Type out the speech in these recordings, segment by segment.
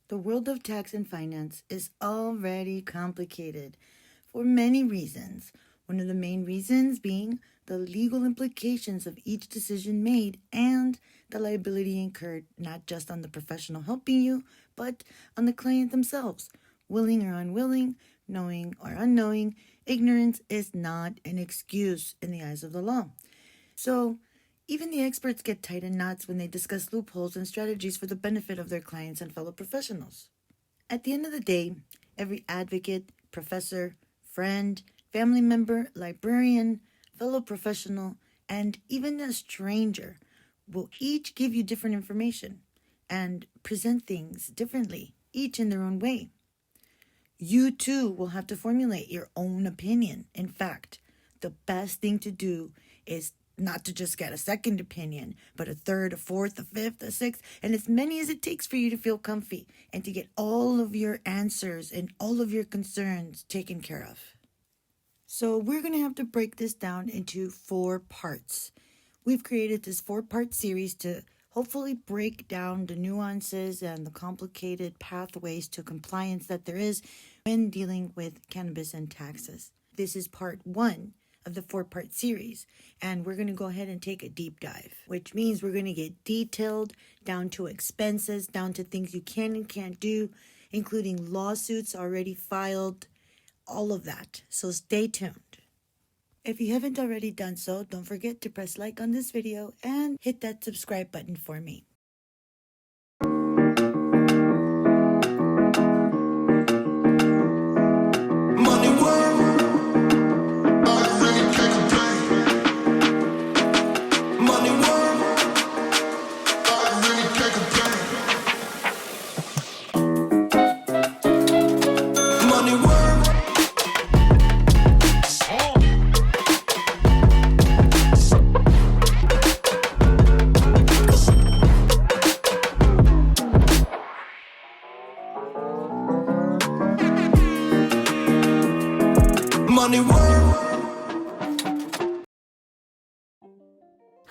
The world of tax and finance is already complicated for many reasons. One of the main reasons being the legal implications of each decision made and the liability incurred not just on the professional helping you, but on the client themselves. Willing or unwilling, knowing or unknowing, ignorance is not an excuse in the eyes of the law. So, even the experts get tied in knots when they discuss loopholes and strategies for the benefit of their clients and fellow professionals. At the end of the day, every advocate, professor, friend, family member, librarian, fellow professional, and even a stranger will each give you different information and present things differently, each in their own way. You too will have to formulate your own opinion. In fact, the best thing to do is not to just get a second opinion, but a third, a fourth, a fifth, a sixth, and as many as it takes for you to feel comfy and to get all of your answers and all of your concerns taken care of. So we're going to have to break this down into 4 parts. We've created this 4-part series to hopefully break down the nuances and the complicated pathways to compliance that there is when dealing with cannabis and taxes. This is part 1 of the 4-part series, and we're going to go ahead and take a deep dive, which means we're going to get detailed down to expenses, down to things you can and can't do, including lawsuits already filed, all of that. So stay tuned. If you haven't already done so, don't forget to press like on this video and hit that subscribe button for me.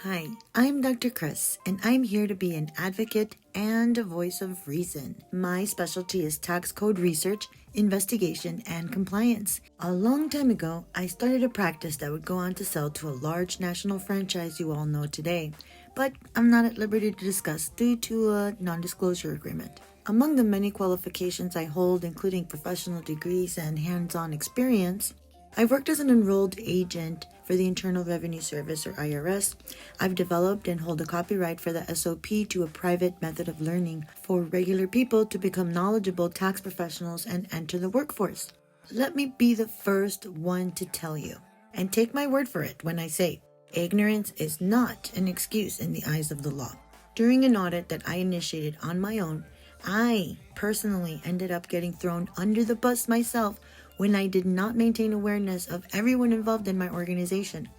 Hi, I'm Dr. Chris, and I'm here to be an advocate and a voice of reason. My specialty is tax code research, investigation, and compliance. A long time ago, I started a practice that would go on to sell to a large national franchise you all know today, but I'm not at liberty to discuss due to a non-disclosure agreement. Among the many qualifications I hold, including professional degrees and hands-on experience, I've worked as an enrolled agent for the Internal Revenue Service, or IRS. I've developed and hold a copyright for the SOP to a private method of learning for regular people to become knowledgeable tax professionals and enter the workforce. Let me be the first one to tell you, and take my word for it when I say, ignorance is not an excuse in the eyes of the law. During an audit that I initiated on my own, I personally ended up getting thrown under the bus myself when I did not maintain awareness of everyone involved in my organization.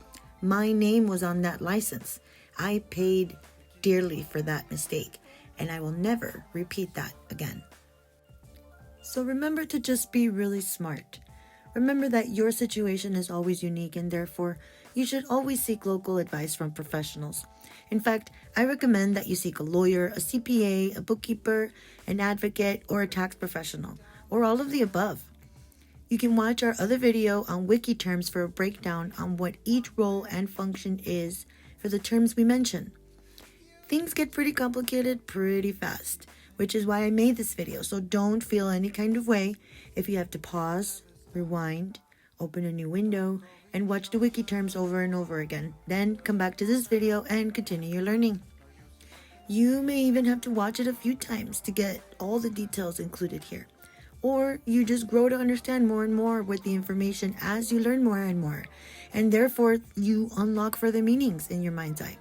My name was on that license. I paid dearly for that mistake, and I will never repeat that again. So remember to just be really smart. Remember that your situation is always unique, and therefore you should always seek local advice from professionals. In fact, I recommend that you seek a lawyer, a CPA, a bookkeeper, an advocate, or a tax professional, or all of the above. You can watch our other video on Wiki terms for a breakdown on what each role and function is for the terms we mention. Things get pretty complicated pretty fast, which is why I made this video, so don't feel any kind of way if you have to pause, rewind, open a new window, and watch the Wiki terms over and over again. Then come back to this video and continue your learning. You may even have to watch it a few times to get all the details included here. Or you just grow to understand more and more with the information as you learn more and more, and therefore you unlock further meanings in your mind's eye.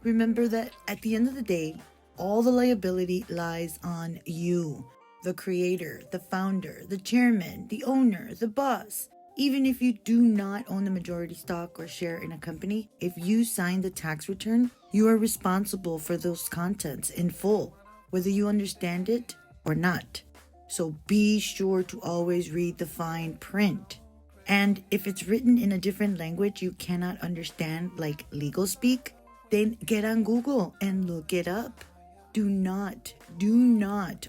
Remember that at the end of the day, all the liability lies on you, the creator, the founder, the chairman, the owner, the boss. Even if you do not own the majority stock or share in a company, if you sign the tax return, you are responsible for those contents in full, whether you understand it or not. So be sure to always read the fine print. And if it's written in a different language you cannot understand, like legal speak, then get on Google and look it up. Do not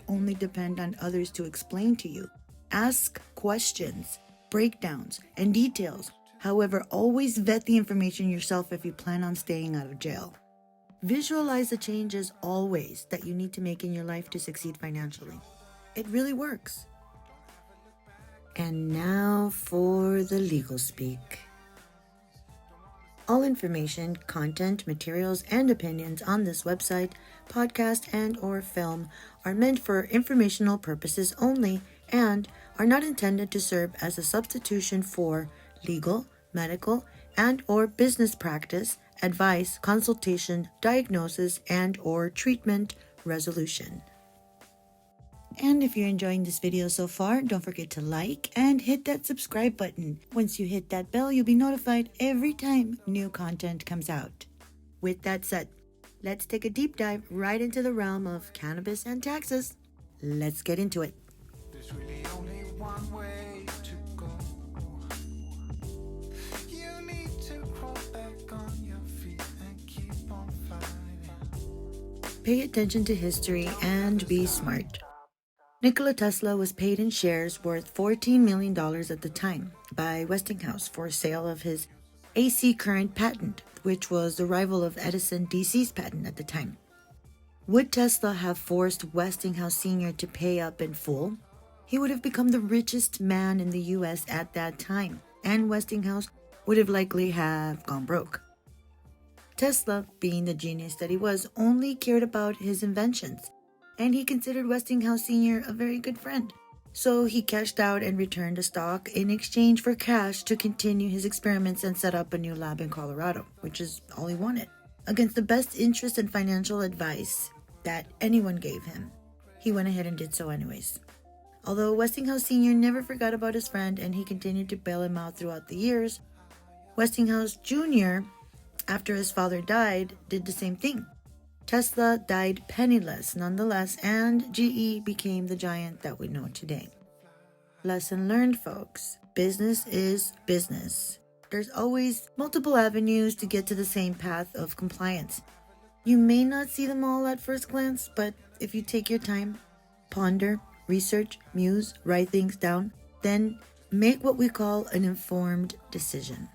only depend on others to explain to you. Ask questions, breakdowns, and details. However, always vet the information yourself if you plan on staying out of jail. Visualize the changes always that you need to make in your life to succeed financially. It really works. And now for the legal speak. All information, content, materials, and opinions on this website, podcast, and/or film are meant for informational purposes only and are not intended to serve as a substitution for legal, medical, and/or business practice, advice, consultation, diagnosis, and/or treatment resolution. And if you're enjoying this video so far, don't forget to like and hit that subscribe button. Once you hit that bell, you'll be notified every time new content comes out. With that said, let's take a deep dive right into the realm of cannabis and taxes. Let's get into it. There's really only one way to go. You need to crawl back on your feet and keep on fighting. Pay attention to history and be smart. Nikola Tesla was paid in shares worth $14 million at the time by Westinghouse for sale of his AC current patent, which was the rival of Edison DC's patent at the time. Would Tesla have forced Westinghouse Sr. to pay up in full? He would have become the richest man in the US at that time, and Westinghouse would have likely have gone broke. Tesla, being the genius that he was, only cared about his inventions, and he considered Westinghouse Sr. a very good friend. So he cashed out and returned the stock in exchange for cash to continue his experiments and set up a new lab in Colorado, which is all he wanted. Against the best interest and financial advice that anyone gave him, he went ahead and did so anyways. Although Westinghouse Sr. never forgot about his friend and he continued to bail him out throughout the years, Westinghouse Jr., after his father died, did the same thing. Tesla died penniless nonetheless, and GE became the giant that we know today. Lesson learned, folks. Business is business. There's always multiple avenues to get to the same path of compliance. You may not see them all at first glance, but if you take your time, ponder, research, muse, write things down, then make what we call an informed decision.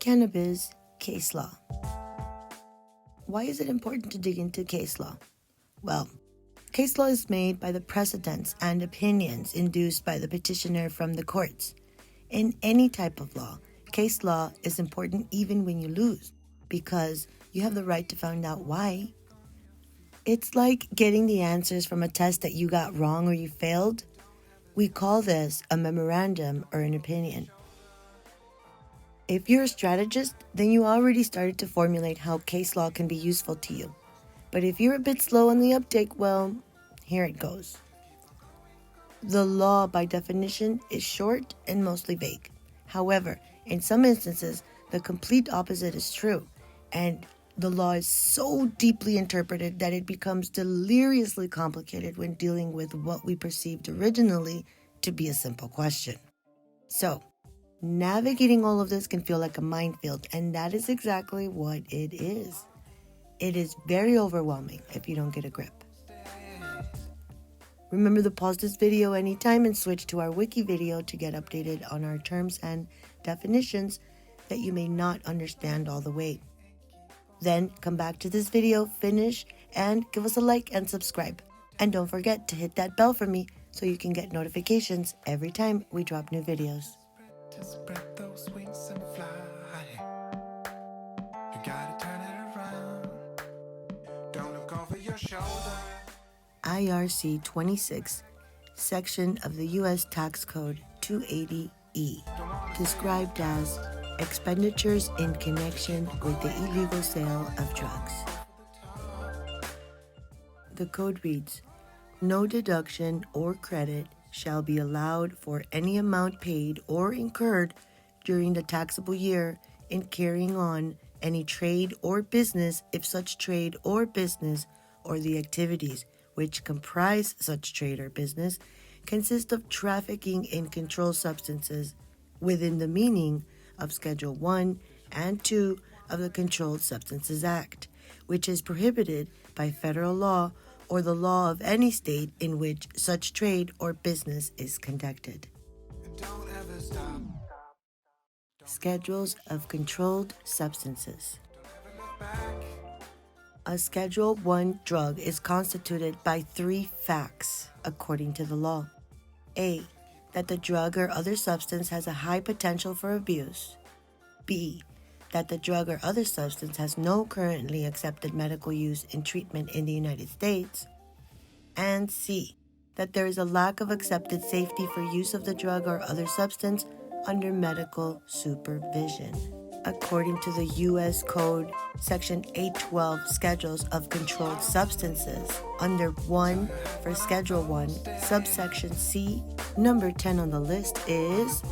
CannaBiz case law. Why is it important to dig into case law? Well, case law is made by the precedents and opinions induced by the petitioner from the courts. In any type of law, case law is important even when you lose, because you have the right to find out why. It's like getting the answers from a test that you got wrong or you failed. We call this a memorandum or an opinion. If you're a strategist, then you already started to formulate how case law can be useful to you. But if you're a bit slow on the uptake, well, here it goes. The law, by definition, is short and mostly vague. However, in some instances, the complete opposite is true, and the law is so deeply interpreted that it becomes deliriously complicated when dealing with what we perceived originally to be a simple question. So, navigating all of this can feel like a minefield, and that is exactly what it is. It is very overwhelming if you don't get a grip. Remember to pause this video anytime and switch to our Wiki video to get updated on our terms and definitions that you may not understand all the way. Then come back to this video, finish, and give us a like and subscribe. And don't forget to hit that bell for me so you can get notifications every time we drop new videos. To spread those wings and fly. You gotta turn it around. Don't look over your shoulder. IRC 26, section of the U.S. Tax Code 280E, described as expenditures in connection with the illegal sale of drugs. The code reads, "No deduction or credit shall be allowed for any amount paid or incurred during the taxable year in carrying on any trade or business if such trade or business or the activities which comprise such trade or business, consist of trafficking in controlled substances within the meaning of Schedule 1 and 2 of the Controlled Substances Act, which is prohibited by federal law or the law of any state in which such trade or business is conducted. Don't ever stop. Schedules of controlled substances. Never look back. A Schedule 1 drug is constituted by 3 facts, according to the law. A. That the drug or other substance has a high potential for abuse. B. That the drug or other substance has no currently accepted medical use in treatment in the United States. And C. That there is a lack of accepted safety for use of the drug or other substance under medical supervision. According to the U.S. Code, Section 812 Schedules of Controlled Substances, under 1 for Schedule 1, subsection C, number 10 on the list is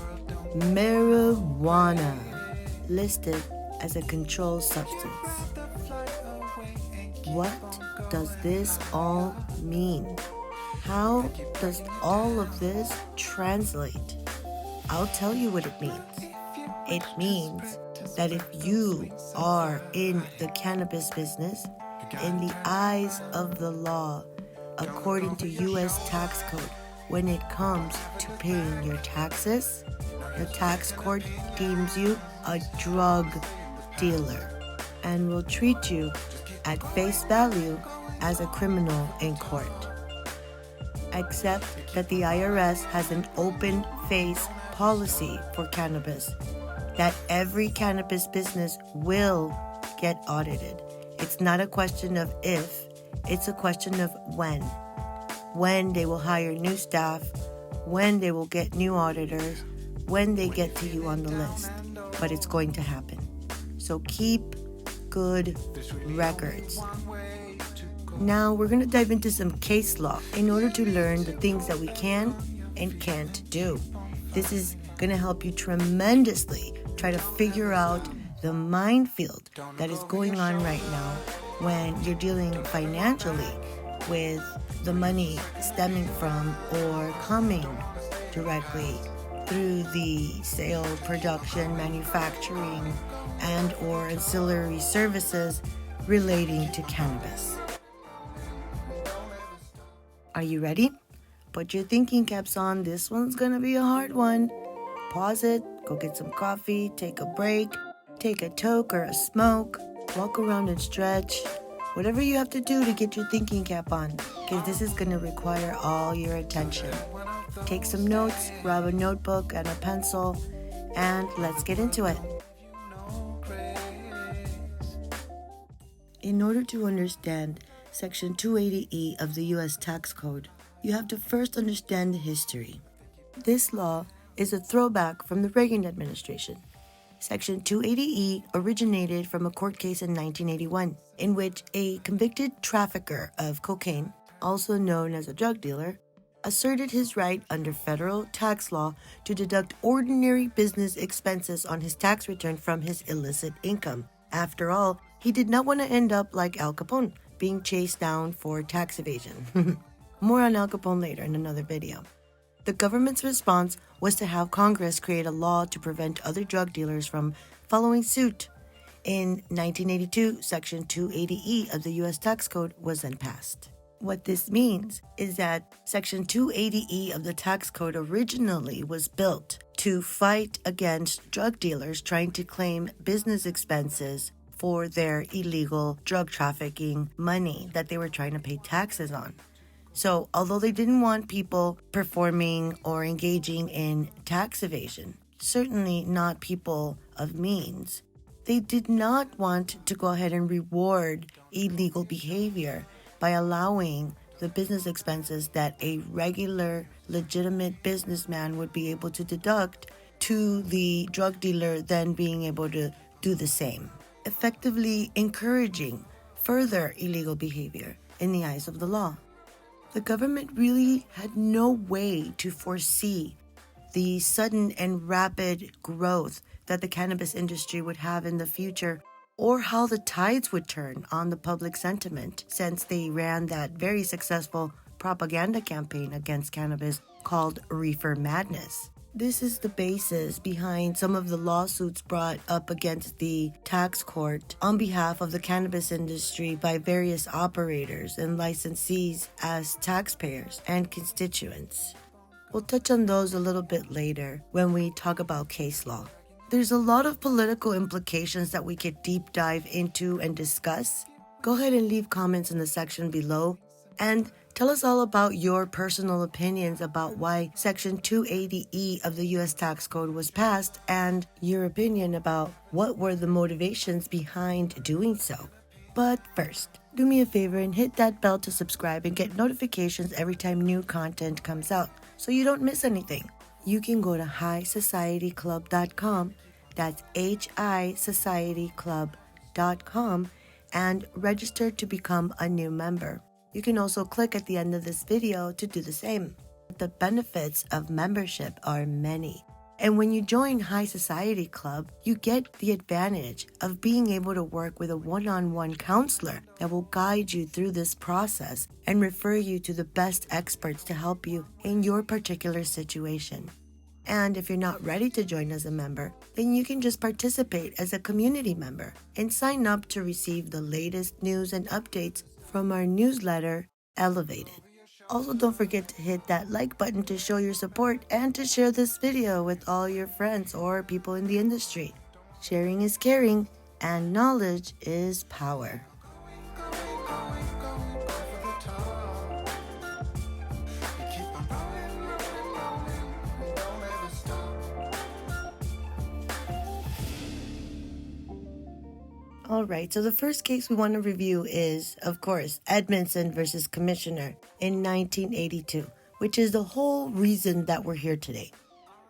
marijuana, listed as a controlled substance. What does this all mean? How does all of this translate? I'll tell you what it means. It means that if you are in the cannabis business, in the eyes of the law, according to U.S. tax code, when it comes to paying your taxes, the tax court deems you a drug dealer and will treat you at face value as a criminal in court. Except that the IRS has an open face policy for cannabis, that every cannabis business will get audited. It's not a question of if, it's a question of when. When they will hire new staff, when they will get new auditors, when they get to you on the list. But it's going to happen. So keep good records. Now we're going to dive into some case law in order to learn the things that we can and can't do. This is going to help you tremendously try to figure out the minefield that is going on right now when you're dealing financially with the money stemming from or coming directly through the sale, production, manufacturing, and or ancillary services relating to cannabis. Are you ready? Put your thinking caps on. This one's gonna be a hard one. Pause it, go get some coffee, take a break, take a toke or a smoke, walk around and stretch. Whatever you have to do to get your thinking cap on, because this is gonna require all your attention. Take some notes, grab a notebook and a pencil, and let's get into it. In order to understand Section 280E of the U.S. Tax Code, you have to first understand the history. This law is a throwback from the Reagan administration. Section 280E originated from a court case in 1981, in which a convicted trafficker of cocaine, also known as a drug dealer, asserted his right under federal tax law to deduct ordinary business expenses on his tax return from his illicit income. After all, he did not want to end up like Al Capone, being chased down for tax evasion. More on Al Capone later in another video. The government's response was to have Congress create a law to prevent other drug dealers from following suit. In 1982, Section 280E of the U.S. Tax Code was then passed. What this means is that Section 280E of the Tax Code originally was built to fight against drug dealers trying to claim business expenses for their illegal drug trafficking money that they were trying to pay taxes on. So, although they didn't want people performing or engaging in tax evasion, certainly not people of means, they did not want to go ahead and reward illegal behavior by allowing the business expenses that a regular, legitimate businessman would be able to deduct to the drug dealer then being able to do the same, effectively encouraging further illegal behavior in the eyes of the law. The government really had no way to foresee the sudden and rapid growth that the cannabis industry would have in the future or how the tides would turn on the public sentiment since they ran that very successful propaganda campaign against cannabis called Reefer Madness. This is the basis behind some of the lawsuits brought up against the tax court on behalf of the cannabis industry by various operators and licensees as taxpayers and constituents. We'll touch on those a little bit later when we talk about case law. There's a lot of political implications that we could deep dive into and discuss. Go ahead and leave comments in the section below and tell us all about your personal opinions about why Section 280E of the U.S. Tax Code was passed and your opinion about what were the motivations behind doing so. But first, do me a favor and hit that bell to subscribe and get notifications every time new content comes out so you don't miss anything. You can go to HiSOCIETYCLUB.com, that's HiSOCIETYCLUB.com, and register to become a new member. You can also click at the end of this video to do the same. The benefits of membership are many. And when you join High Society Club, you get the advantage of being able to work with a one-on-one counselor that will guide you through this process and refer you to the best experts to help you in your particular situation. And if you're not ready to join as a member, then you can just participate as a community member and sign up to receive the latest news and updates from our newsletter, Elevated. Also, don't forget to hit that like button to show your support and to share this video with all your friends or people in the industry. Sharing is caring and knowledge is power. Alright, so the first case we want to review is, of course, Edmondson versus Commissioner in 1982, which is the whole reason that we're here today.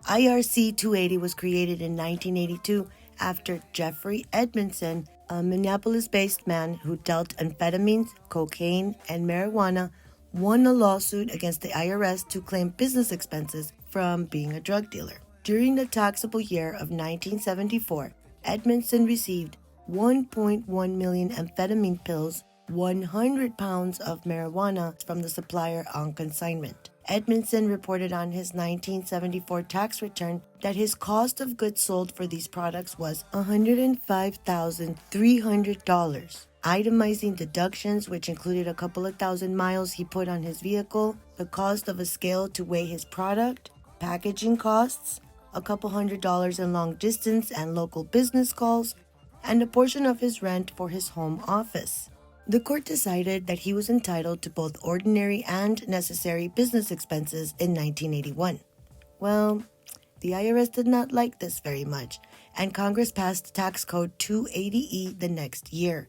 IRC 280 was created in 1982 after Jeffrey Edmondson, a Minneapolis-based man who dealt amphetamines, cocaine, and marijuana, won a lawsuit against the IRS to claim business expenses from being a drug dealer. During the taxable year of 1974, Edmondson received 1.1 million amphetamine pills, 100 pounds of marijuana from the supplier on consignment. Edmondson reported on his 1974 tax return that his cost of goods sold for these products was $105,300. Itemizing deductions, which included a couple of thousand miles he put on his vehicle, the cost of a scale to weigh his product, packaging costs, a couple $100s in long distance and local business calls, and a portion of his rent for his home office. The court decided that he was entitled to both ordinary and necessary business expenses in 1981. Well, the IRS did not like this very much, and Congress passed Tax Code 280E the next year,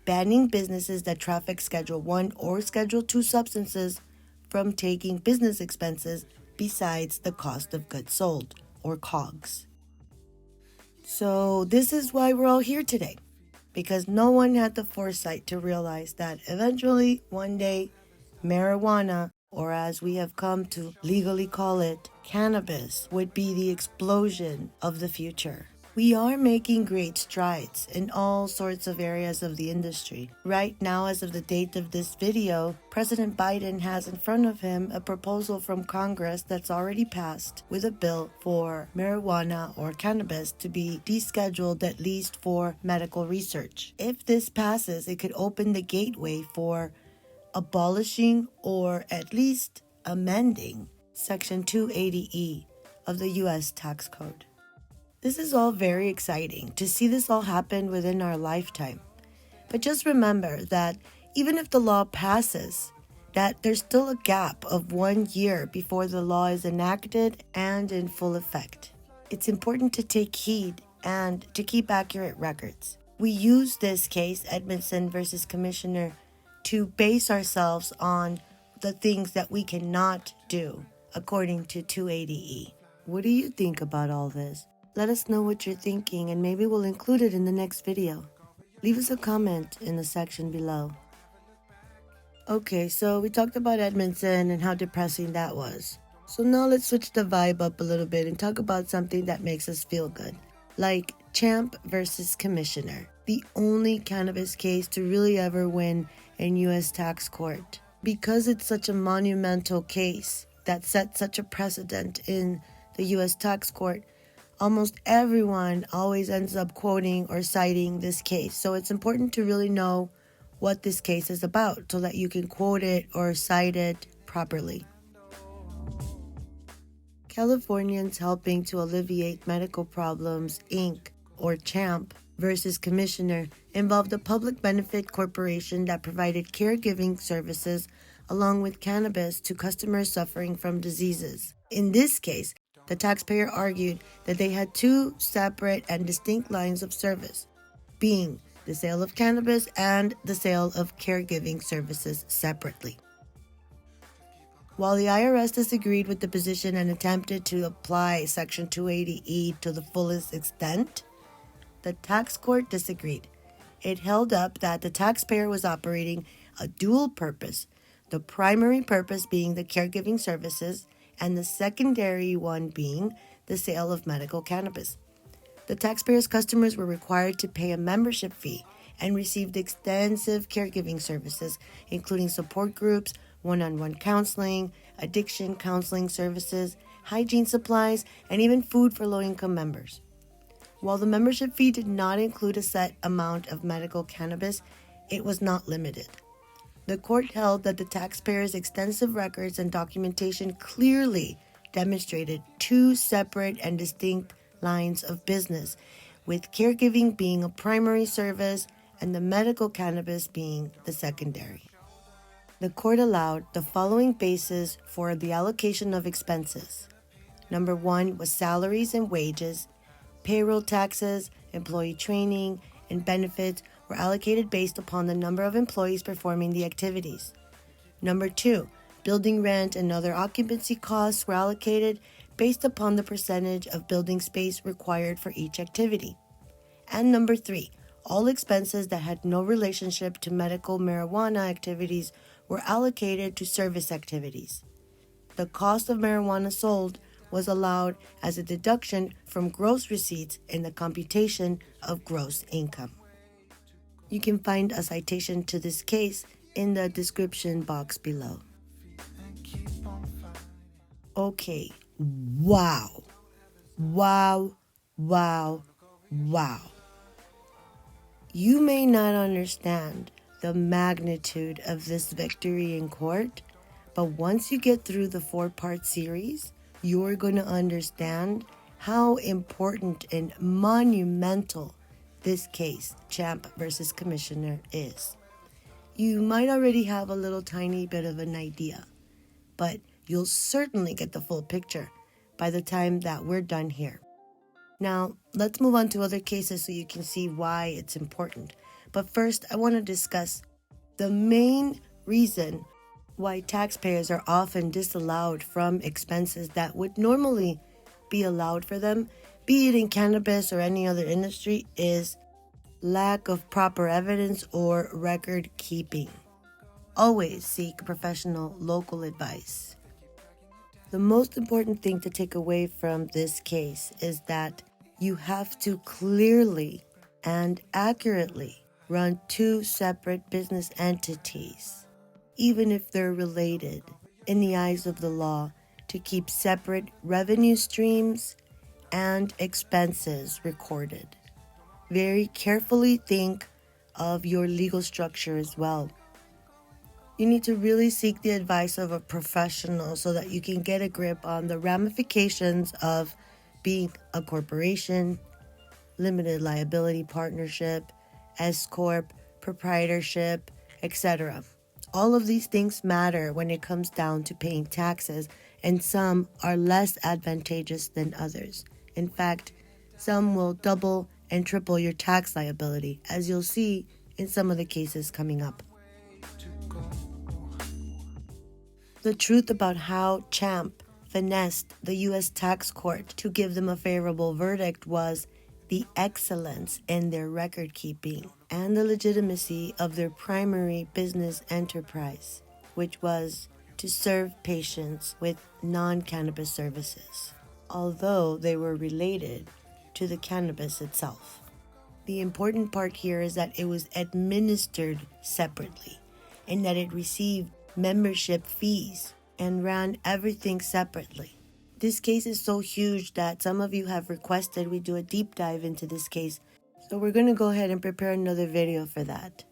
banning businesses that traffic Schedule 1 or Schedule 2 substances from taking business expenses besides the cost of goods sold, or COGS. So this is why we're all here today, because no one had the foresight to realize that eventually, one day, marijuana, or as we have come to legally call it, cannabis, would be the explosion of the future. We are making great strides in all sorts of areas of the industry. Right now, as of the date of this video, President Biden has in front of him a proposal from Congress that's already passed with a bill for marijuana or cannabis to be descheduled at least for medical research. If this passes, it could open the gateway for abolishing or at least amending Section 280E of the U.S. Tax Code. This is all very exciting to see this all happen within our lifetime. But just remember that even if the law passes, that there's still a gap of 1 year before the law is enacted and in full effect. It's important to take heed and to keep accurate records. We use this case, Edmondson versus Commissioner, to base ourselves on the things that we cannot do according to 280E. What do you think about all this? Let us know what you're thinking and maybe we'll include it in the next video. Leave us a comment in the section below. Okay, so we talked about Edmondson and how depressing that was. So now let's switch the vibe up a little bit and talk about something that makes us feel good. Like Champ versus Commissioner. the only cannabis case to really ever win in U.S. tax court. Because it's such a monumental case that set such a precedent in the U.S. tax court, almost everyone always ends up quoting or citing this case. So it's important to really know what this case is about so that you can quote it or cite it properly. Californians Helping to Alleviate Medical Problems, Inc., or CHAMP, versus Commissioner involved a public benefit corporation that provided caregiving services along with cannabis to customers suffering from diseases. In this case, the taxpayer argued that they had two separate and distinct lines of service, being the sale of cannabis and the sale of caregiving services separately. While the IRS disagreed with the position and attempted to apply Section 280E to the fullest extent, the tax court disagreed. It held up that the taxpayer was operating a dual purpose, the primary purpose being the caregiving services and the secondary one being the sale of medical cannabis. The taxpayer's customers were required to pay a membership fee and received extensive caregiving services, including support groups, one-on-one counseling, addiction counseling services, hygiene supplies, and even food for low-income members. While the membership fee did not include a set amount of medical cannabis, it was not limited. The court held that the taxpayer's extensive records and documentation clearly demonstrated two separate and distinct lines of business, with caregiving being a primary service and the medical cannabis being the secondary. The court allowed the following basis for the allocation of expenses. Number one was salaries and wages. Payroll taxes, employee training, and benefits were allocated based upon the number of employees performing the activities. Number two, building rent and other occupancy costs were allocated based upon the percentage of building space required for each activity. And number three, all expenses that had no relationship to medical marijuana activities were allocated to service activities. The cost of marijuana sold was allowed as a deduction from gross receipts in the computation of gross income. You can find a citation to this case in the description box below. Okay, wow. You may not understand the magnitude of this victory in court, but once you get through the 4-part series, you're going to understand how important and monumental this case, Champ versus Commissioner, is. You might already have a little tiny bit of an idea, but you'll certainly get the full picture by the time that we're done here. Now, let's move on to other cases so you can see why it's important. But first, I want to discuss the main reason why taxpayers are often disallowed from expenses that would normally be allowed for them, be it in cannabis or any other industry, is lack of proper evidence or record keeping. Always seek professional local advice. The most important thing to take away from this case is that you have to clearly and accurately run two separate business entities, even if they're related, in the eyes of the law, to keep separate revenue streams and expenses recorded. Very carefully think of your legal structure as well. You need to really seek the advice of a professional so that you can get a grip on the ramifications of being a corporation, limited liability partnership, S-corp, proprietorship, etc. All of these things matter when it comes down to paying taxes, and some are less advantageous than others. In fact, some will double and triple your tax liability, as you'll see in some of the cases coming up. The truth about how Champ finessed the U.S. tax court to give them a favorable verdict was the excellence in their record keeping and the legitimacy of their primary business enterprise, which was to serve patients with non-cannabis services, although they were related to the cannabis itself. The important part here is that it was administered separately and that it received membership fees and ran everything separately. This case is so huge that some of you have requested we do a deep dive into this case, so we're going to go ahead and prepare another video for that.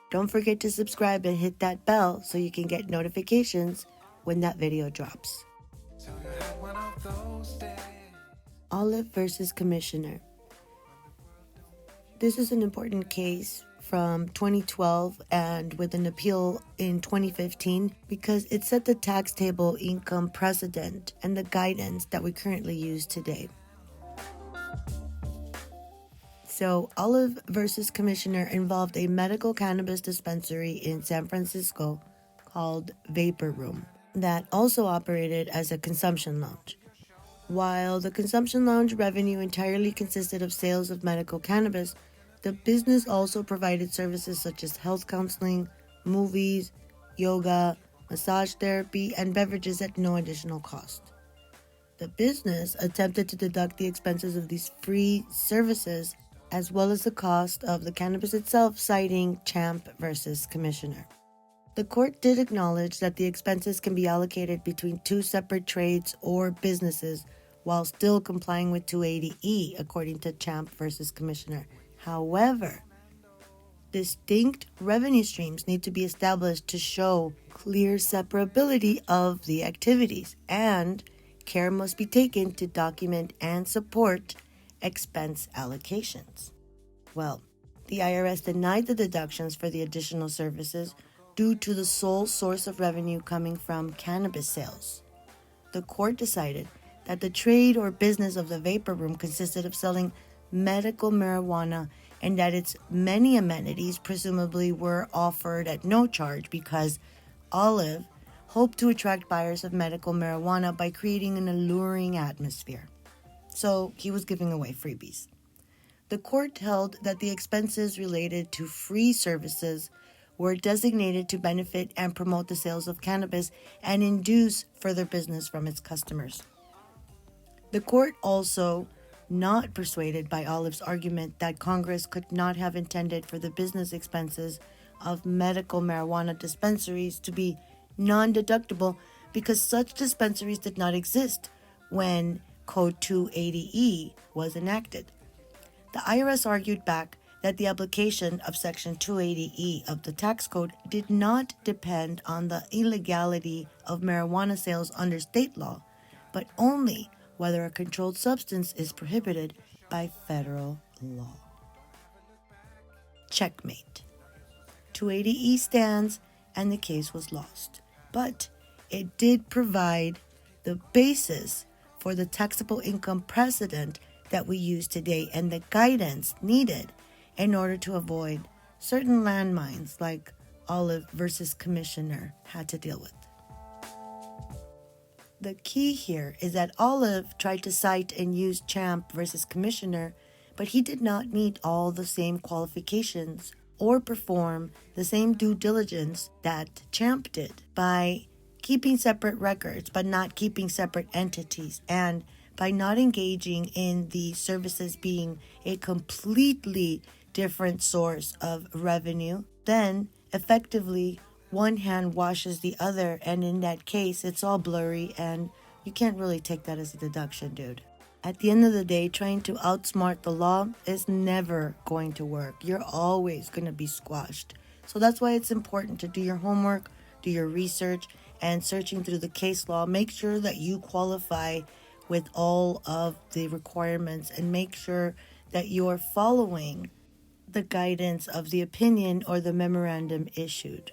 Don't forget to subscribe and hit that bell so you can get notifications when that video drops. So you had one of those days. Olive versus Commissioner. This is an important case from 2012 and with an appeal in 2015 because it set the tax table income precedent and the guidance that we currently use today. So, Olive versus Commissioner involved a medical cannabis dispensary in San Francisco called Vapor Room that also operated as a consumption lounge. While the consumption lounge revenue entirely consisted of sales of medical cannabis, the business also provided services such as health counseling, movies, yoga, massage therapy, and beverages at no additional cost. The business attempted to deduct the expenses of these free services as well as the cost of the cannabis itself, citing Champ versus Commissioner. The court did acknowledge that the expenses can be allocated between two separate trades or businesses while still complying with 280E, according to Champ versus Commissioner. However, distinct revenue streams need to be established to show clear separability of the activities, and care must be taken to document and support expense allocations. Well, the IRS denied the deductions for the additional services due to the sole source of revenue coming from cannabis sales. The court decided that the trade or business of the Vapor Room consisted of selling medical marijuana and that its many amenities presumably were offered at no charge because Olive hoped to attract buyers of medical marijuana by creating an alluring atmosphere. So he was giving away freebies. The court held that the expenses related to free services were designated to benefit and promote the sales of cannabis and induce further business from its customers. The court also, not persuaded by Olive's argument that Congress could not have intended for the business expenses of medical marijuana dispensaries to be non-deductible because such dispensaries did not exist when Code 280E was enacted. The IRS argued back that the application of Section 280E of the tax code did not depend on the illegality of marijuana sales under state law, but only whether a controlled substance is prohibited by federal law. Checkmate. 280E stands and the case was lost, but it did provide the basis for the taxable income precedent that we use today and the guidance needed in order to avoid certain landmines like Olive versus Commissioner had to deal with. The key here is that Olive tried to cite and use Champ versus Commissioner, but he did not meet all the same qualifications or perform the same due diligence that Champ did by keeping separate records but not keeping separate entities, and by not engaging in the services being a completely different source of revenue. Then effectively one hand washes the other, and in that case it's all blurry and you can't really take that as a deduction, dude. At the end of the day, trying to outsmart the law is never going to work. You're always going to be squashed. So that's why it's important to do your homework, do your research, and searching through the case law, make sure that you qualify with all of the requirements and make sure that you are following the guidance of the opinion or the memorandum issued.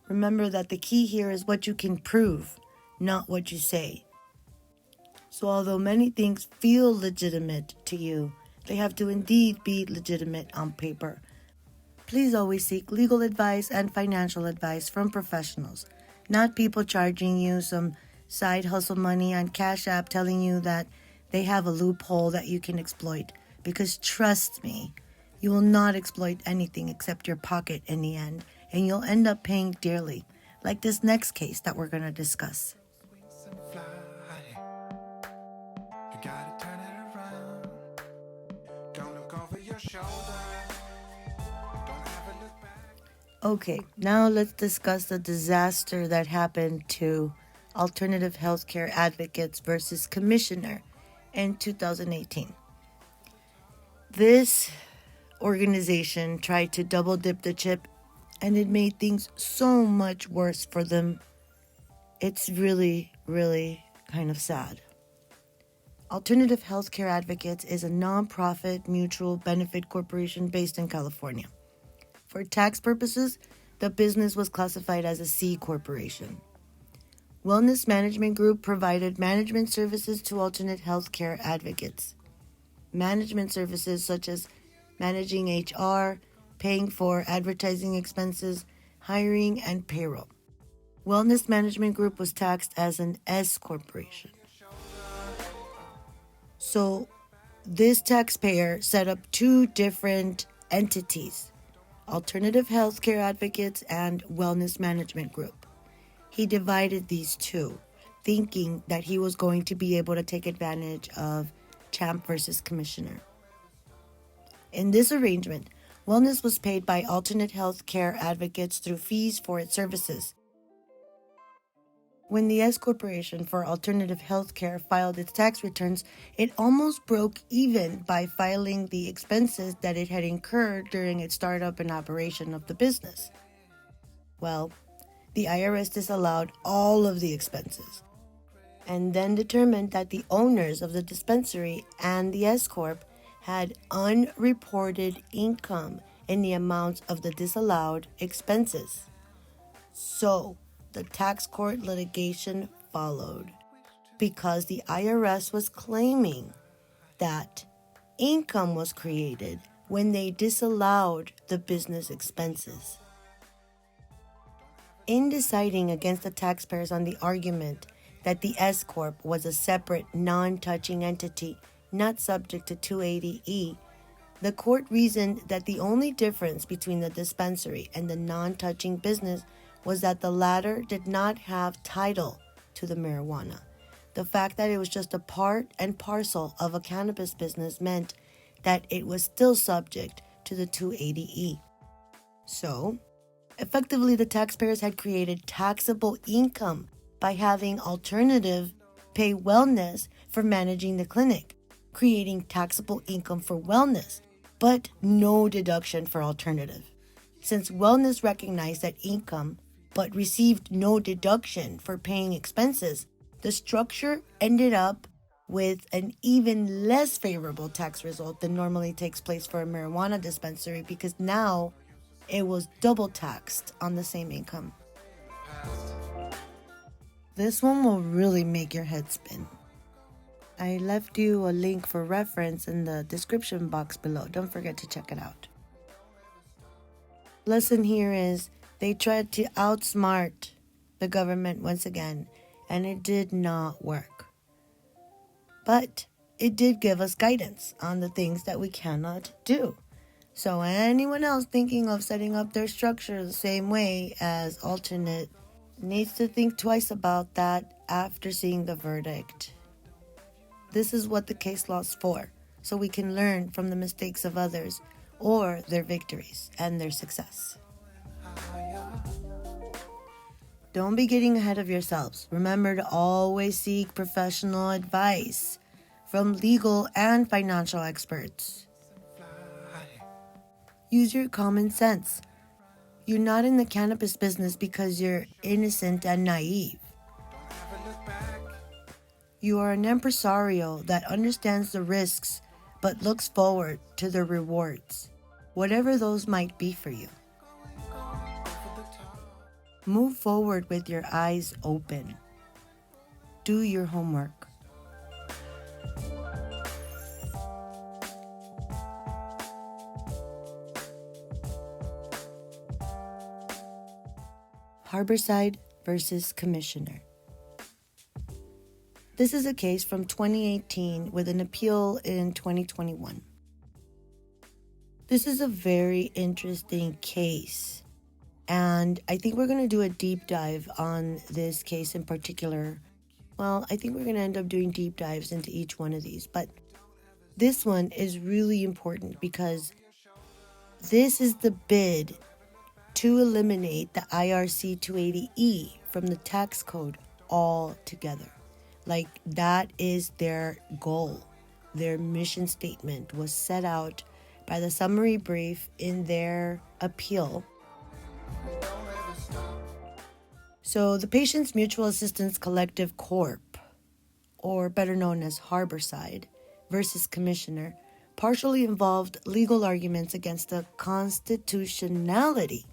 Remember that the key here is what you can prove, not what you say. So although many things feel legitimate to you, they have to indeed be legitimate on paper. Please always seek legal advice and financial advice from professionals, not people charging you some side hustle money on Cash App telling you that they have a loophole that you can exploit. Because trust me, you will not exploit anything except your pocket in the end, and you'll end up paying dearly, like this next case that we're going to discuss. Wings and fly. You gotta turn it around. Don't look Okay, now let's discuss the disaster that happened to Alternative Healthcare Advocates versus Commissioner in 2018. This organization tried to double dip the chip, and it made things so much worse for them. It's really, really kind of sad. Alternative Healthcare Advocates is a nonprofit mutual benefit corporation based in California. For tax purposes, the business was classified as a C corporation. Wellness Management Group provided management services to alternate healthcare advocates. Management services such as managing HR, paying for advertising expenses, hiring, and payroll. Wellness Management Group was taxed as an S corporation. So this taxpayer set up two different entities, Alternative Healthcare Advocates and Wellness Management Group. He divided these two, thinking that he was going to be able to take advantage of Champ versus Commissioner. In this arrangement, wellness was paid by alternate healthcare advocates through fees for its services. When the S Corporation for Alternative Healthcare filed its tax returns, it almost broke even by filing the expenses that it had incurred during its startup and operation of the business. Well, the IRS disallowed all of the expenses and then determined that the owners of the dispensary and the S Corp had unreported income in the amounts of the disallowed expenses. So, the tax court litigation followed because the IRS was claiming that income was created when they disallowed the business expenses. In deciding against the taxpayers on the argument that the S Corp was a separate, non-touching entity not subject to 280E, the court reasoned that the only difference between the dispensary and the non-touching business was that the latter did not have title to the marijuana. The fact that it was just a part and parcel of a cannabis business meant that it was still subject to the 280E. So, effectively, the taxpayers had created taxable income by having Alternative pay Wellness for managing the clinic, creating taxable income for Wellness, but no deduction for Alternative. Since Wellness recognized that income but received no deduction for paying expenses, the structure ended up with an even less favorable tax result than normally takes place for a marijuana dispensary, because now it was double taxed on the same income. This one will really make your head spin. I left you a link for reference in the description box below. Don't forget to check it out. Lesson here is they tried to outsmart the government once again, and it did not work. But it did give us guidance on the things that we cannot do. So anyone else thinking of setting up their structure the same way as alternate needs to think twice about that after seeing the verdict. This is what the case law's for, so we can learn from the mistakes of others or their victories and their success. Don't be getting ahead of yourselves. Remember to always seek professional advice from legal and financial experts. Use your common sense. You're not in the cannabis business because you're innocent and naive. You are an impresario that understands the risks but looks forward to the rewards, whatever those might be for you. Move forward with your eyes open. Do your homework. Harborside versus Commissioner. This is a case from 2018 with an appeal in 2021. This is a very interesting case, and I think we're going to do a deep dive on this case in particular. Well, I think we're going to end up doing deep dives into each one of these, but This one is really important because this is the bid to eliminate the IRC 280E from the tax code altogether. Like, that is their goal. Their mission statement was set out by the summary brief in their appeal. So the Patients Mutual Assistance Collective Corp., or better known as Harborside, versus Commissioner, partially involved legal arguments against the constitutionality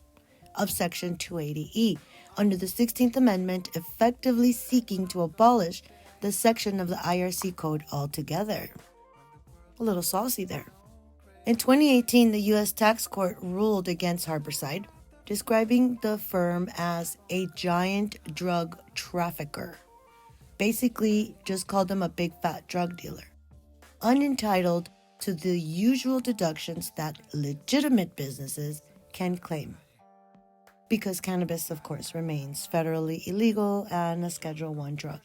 of Section 280E under the 16th Amendment, effectively seeking to abolish the section of the IRC code altogether. A little saucy there. In 2018, the U.S. Tax Court ruled against Harborside, describing the firm as a giant drug trafficker. Basically, just called them a big fat drug dealer, unentitled to the usual deductions that legitimate businesses can claim. Because cannabis, of course, remains federally illegal and a Schedule I drug.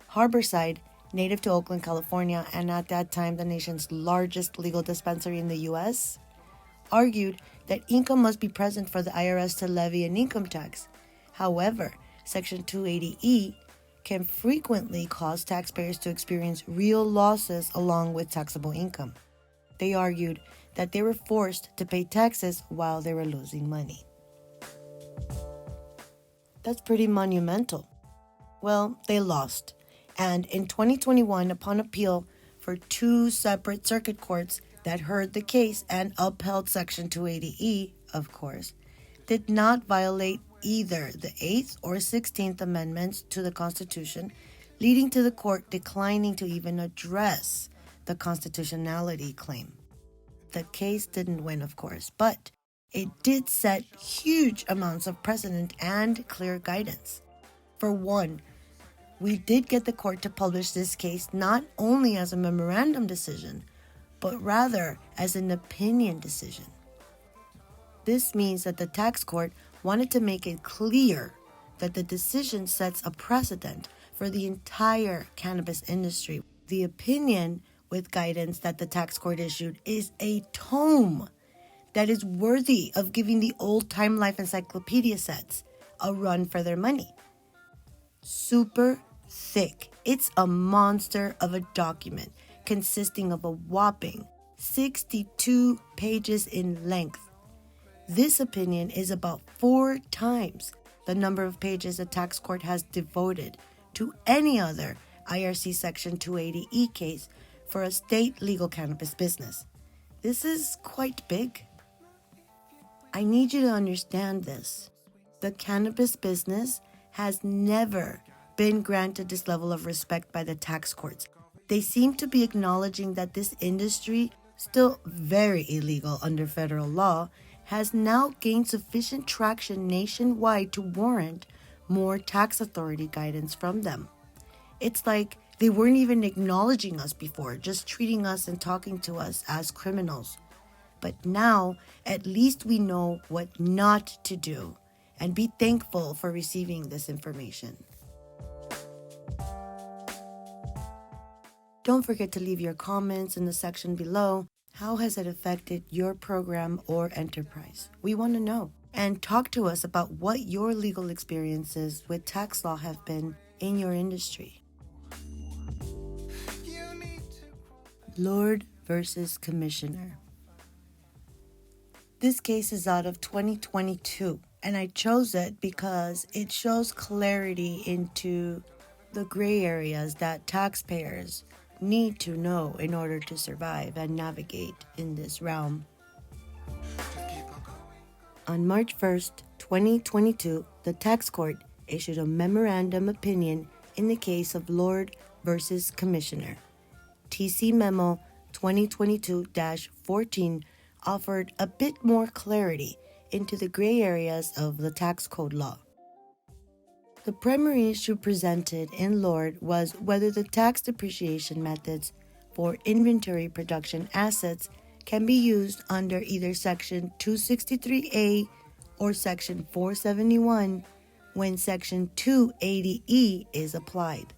Harborside, native to Oakland, California, and at that time the nation's largest legal dispensary in the U.S., argued that income must be present for the IRS to levy an income tax. However, Section 280E can frequently cause taxpayers to experience real losses along with taxable income. They argued that they were forced to pay taxes while they were losing money. That's pretty monumental. Well, they lost. And in 2021, upon appeal for two separate circuit courts that heard the case and upheld Section 280E, of course, did not violate either the 8th or 16th Amendments to the Constitution, leading to the court declining to even address the constitutionality claim. The case didn't win, of course, but it did set huge amounts of precedent and clear guidance. For one, we did get the court to publish this case not only as a memorandum decision, but rather as an opinion decision. This means that the tax court wanted to make it clear that the decision sets a precedent for the entire cannabis industry. The opinion with guidance that the tax court issued is a tome that is worthy of giving the old-time life encyclopedia sets a run for their money. Super thick. It's a monster of a document consisting of a whopping 62 pages in length. This opinion is about 4 times the number of pages a tax court has devoted to any other IRC Section 280E case for a state legal cannabis business. This is quite big. I need you to understand this. The cannabis business has never been granted this level of respect by the tax courts. They seem to be acknowledging that this industry, still very illegal under federal law, has now gained sufficient traction nationwide to warrant more tax authority guidance from them. It's like they weren't even acknowledging us before, just treating us and talking to us as criminals. But now, at least we know what not to do, and be thankful for receiving this information. Don't forget to leave your comments in the section below. How has it affected your program or enterprise? We want to know. And talk to us about what your legal experiences with tax law have been in your industry. Lord versus Commissioner. This case is out of 2022, and I chose it because it shows clarity into the gray areas that taxpayers need to know in order to survive and navigate in this realm. On March 1st, 2022, the tax court issued a memorandum opinion in the case of Lord versus Commissioner. TC Memo 2022-14 offered a bit more clarity into the gray areas of the tax code law. The primary issue presented in Lord was whether the tax depreciation methods for inventory production assets can be used under either Section 263A or Section 471 when Section 280E is applied.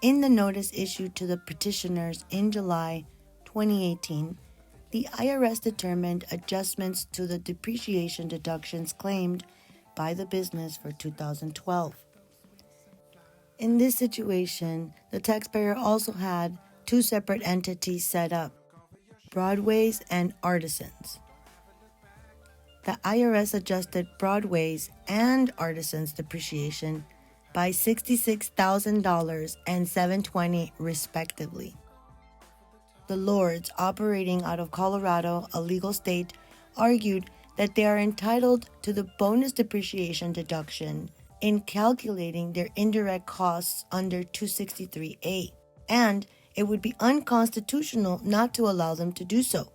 In the notice issued to the petitioners in July 2018, the IRS determined adjustments to the depreciation deductions claimed by the business for 2012. In this situation, the taxpayer also had two separate entities set up, Broadways and Artisans. The IRS adjusted Broadway's and Artisans' depreciation by $66,000 and $720 respectively. The Lords, operating out of Colorado, a legal state, argued that they are entitled to the bonus depreciation deduction in calculating their indirect costs under 263A, and it would be unconstitutional not to allow them to do so.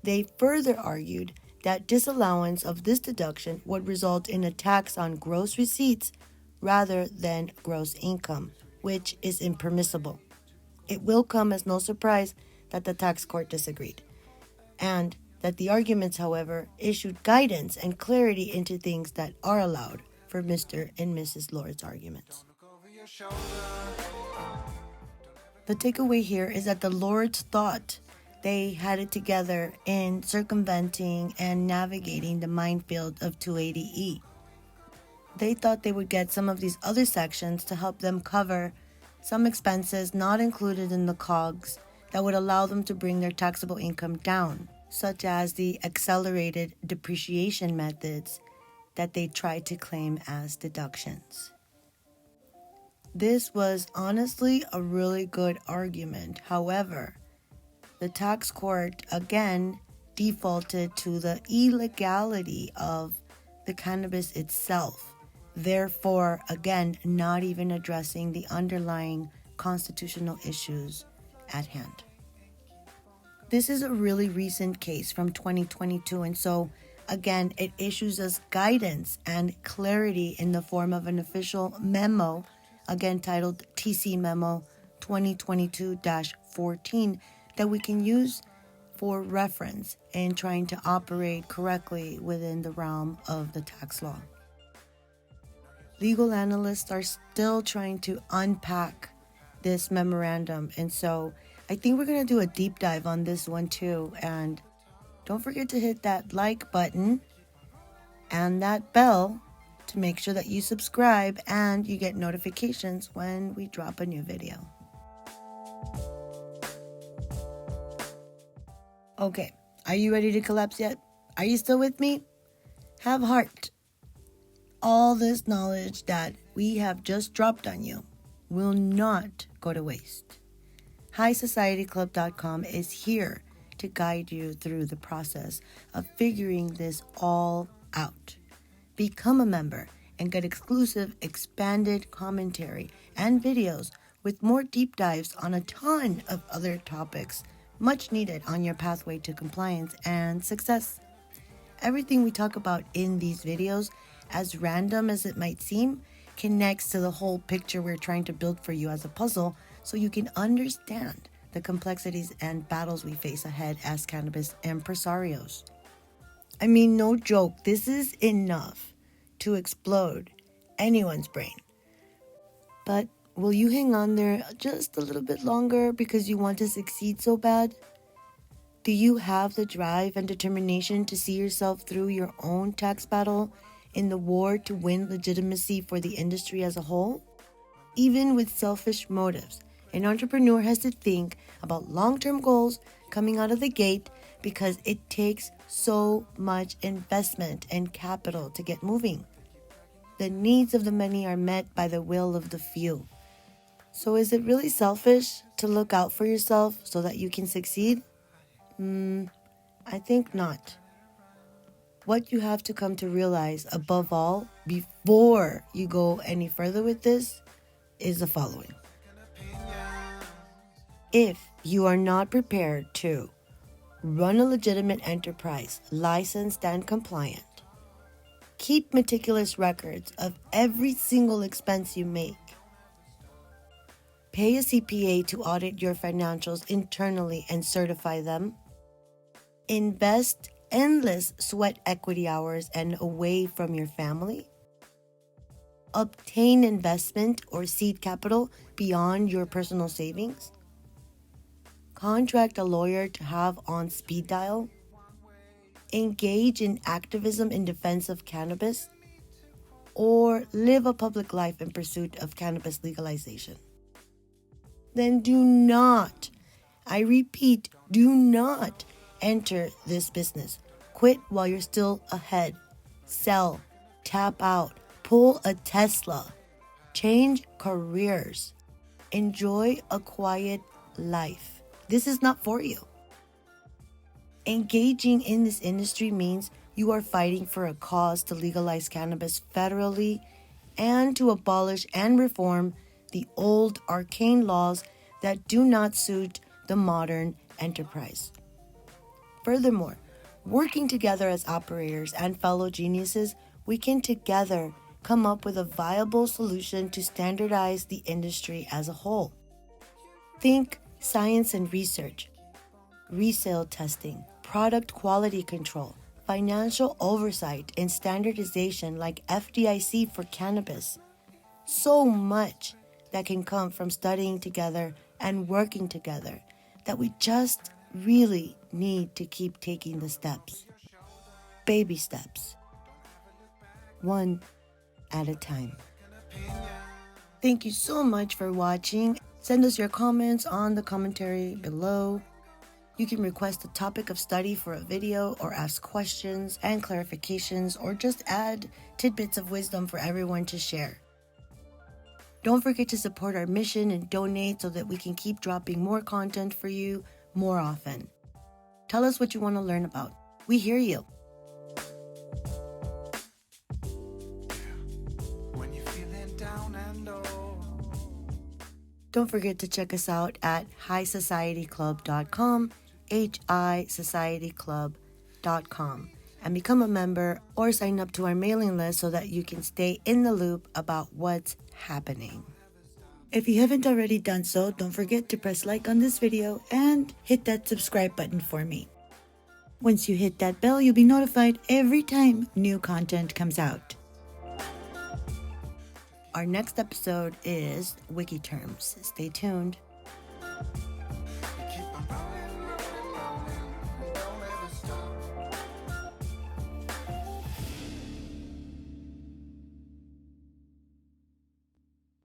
They further argued that disallowance of this deduction would result in a tax on gross receipts rather than gross income, which is impermissible. It will come as no surprise that the tax court disagreed, and that the arguments, however, issued guidance and clarity into things that are allowed for Mr. and Mrs. Lord's arguments. The takeaway here is that the Lords thought they had it together in circumventing and navigating the minefield of 280E. They thought they would get some of these other sections to help them cover some expenses not included in the COGS that would allow them to bring their taxable income down, such as the accelerated depreciation methods that they tried to claim as deductions. This was honestly a really good argument. However, the tax court again defaulted to the illegality of the cannabis itself, therefore, again, not even addressing the underlying constitutional issues at hand. This is a really recent case from 2022, and so, again, it issues us guidance and clarity in the form of an official memo, again titled TC Memo 2022-14, that we can use for reference in trying to operate correctly within the realm of the tax law. Legal analysts are still trying to unpack this memorandum, and so I think we're going to do a deep dive on this one too. And don't forget to hit that like button and that bell to make sure that you subscribe and you get notifications when we drop a new video. Okay, are you ready to collapse yet? Are you still with me? Have heart. All this knowledge that we have just dropped on you will not go to waste. HiSOCIETYCLUB.com is here to guide you through the process of figuring this all out. Become a member and get exclusive expanded commentary and videos with more deep dives on a ton of other topics much needed on your pathway to compliance and success. Everything we talk about in these videos, as random as it might seem, connects to the whole picture we're trying to build for you as a puzzle so you can understand the complexities and battles we face ahead as cannabis impresarios. I mean, no joke, this is enough to explode anyone's brain. But will you hang on there just a little bit longer because you want to succeed so bad? Do you have the drive and determination to see yourself through your own tax battle in the war to win legitimacy for the industry as a whole? Even with selfish motives, an entrepreneur has to think about long-term goals coming out of the gate because it takes so much investment and capital to get moving. The needs of the many are met by the will of the few. So is it really selfish to look out for yourself so that you can succeed? I think not. What you have to come to realize above all, before you go any further with this, is the following. If you are not prepared to run a legitimate enterprise, licensed and compliant, keep meticulous records of every single expense you make, pay a CPA to audit your financials internally and certify them, invest endless sweat equity hours and away from your family, obtain investment or seed capital beyond your personal savings, contract a lawyer to have on speed dial, engage in activism in defense of cannabis, or live a public life in pursuit of cannabis legalization, then do not, I repeat, do not enter this business. Quit while you're still ahead. Sell, tap out, pull a Tesla, change careers, enjoy a quiet life. This is not for you. Engaging in this industry means you are fighting for a cause to legalize cannabis federally and to abolish and reform the old arcane laws that do not suit the modern enterprise. Furthermore, working together as operators and fellow geniuses, we can together come up with a viable solution to standardize the industry as a whole. Think science and research, resale testing, product quality control, financial oversight, and standardization like FDIC for cannabis. So much that can come from studying together and working together that we just really need to keep taking the steps. Baby steps. One at a time. Thank you so much for watching. Send us your comments on the commentary below. You can request a topic of study for a video or ask questions and clarifications or just add tidbits of wisdom for everyone to share. Don't forget to support our mission and donate so that we can keep dropping more content for you more often. Tell us what you want to learn about. We hear you. When you're feeling down and low. Don't forget to check us out at HiSOCIETYCLUB.com, HiSocietyClub.com, and become a member or sign up to our mailing list so that you can stay in the loop about what's happening. If you haven't already done so, don't forget to press like on this video and hit that subscribe button for me. Once you hit that bell, you'll be notified every time new content comes out. Our next episode is Wiki terms. Stay tuned.